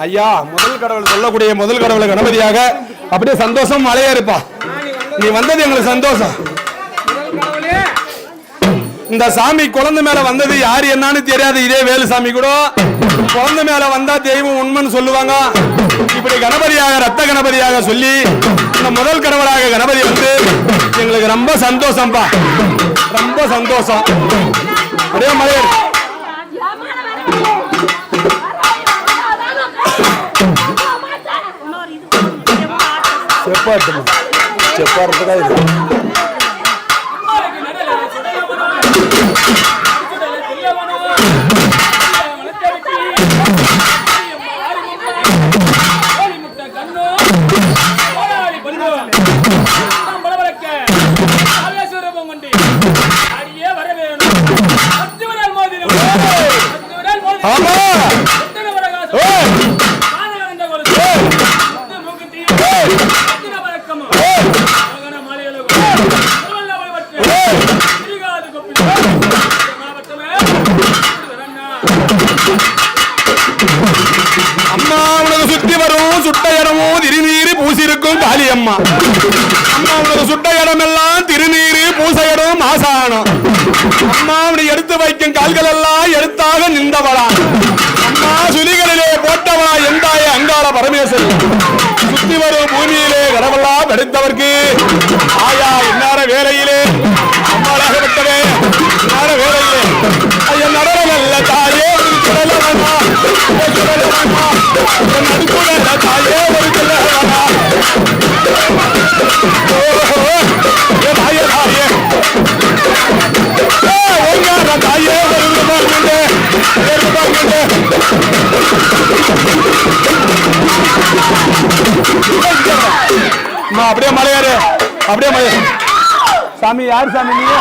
ஐயா முதல் கடவுள் சொல்லக்கூடிய முதல் கடவுளை கணபதியாக அப்படியே சந்தோஷம் மழையா இருப்பா. நீ வந்தது எங்களுக்கு சந்தோஷம். இந்த சாமி குழந்தை மேல வந்தது யாரு என்னன்னு தெரியாது. இதே வேலுசாமி கூட குழந்தை மேல வந்தா தெய்வம் உண்மைன்னு சொல்லுவாங்க. இப்படி கணபதியாக ரத்த கணபதியாக சொல்லி இந்த முதல் கடவுளாக கணபதி வந்து எங்களுக்கு ரொம்ப சந்தோஷம்பா, ரொம்ப சந்தோஷம். அப்படியே மழை செப்பாடுறதுக்கா இது. அம்மா உனக்கு சுத்தி வரும் சுட்ட இடமும் திருநீரு பூசிருக்கும் காளியம்மா. அம்மா உனக்கு சுட்ட இடம் எல்லாம் திருநீரு பூச இடம் மாசானம். அம்மா உனக்கு எடுத்து வைக்கும் கால்கள் எல்லாம் எடுத்தாக நின்றவளா. அம்மா சுலிகளிலே போட்டவா எந்தாய அங்காள பரமேஸ்வரி. சுத்தி வரும் பூமியிலே கடவுளா பெடுத்தவர்க்கு ஆயா இன்னார வேலையிலே அம்மாளாகப்பட்டவே இன்னார வேலையிலே ஐயா நடனமல்ல தாயே ஒரு குரலவனா நடுக்குடல தாயே ஒரு குரலவனா தாயே தாயே ஒங்கார தாயே ஒரு ரூபாய்க்கு அப்படியே மலையாரு அப்படியே மலை. சாமி யார் சாமி நீங்க?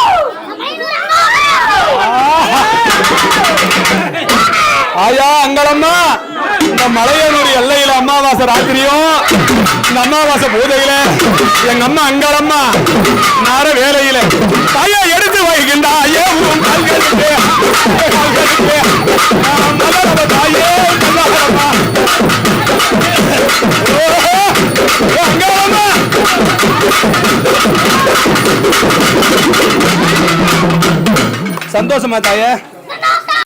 ஆயா அங்களம்மா இந்த மலையனூர் எல்லையில அமாவாசை ராத்திரியும் இந்த அமாவாசை பூஜையில எங்க அம்மா அங்களம்மா நார வேலையில தாயா எடுத்து வைக்கின்றா ஐயே தாயே அங்களம்மா சந்தோஷமா தாயே?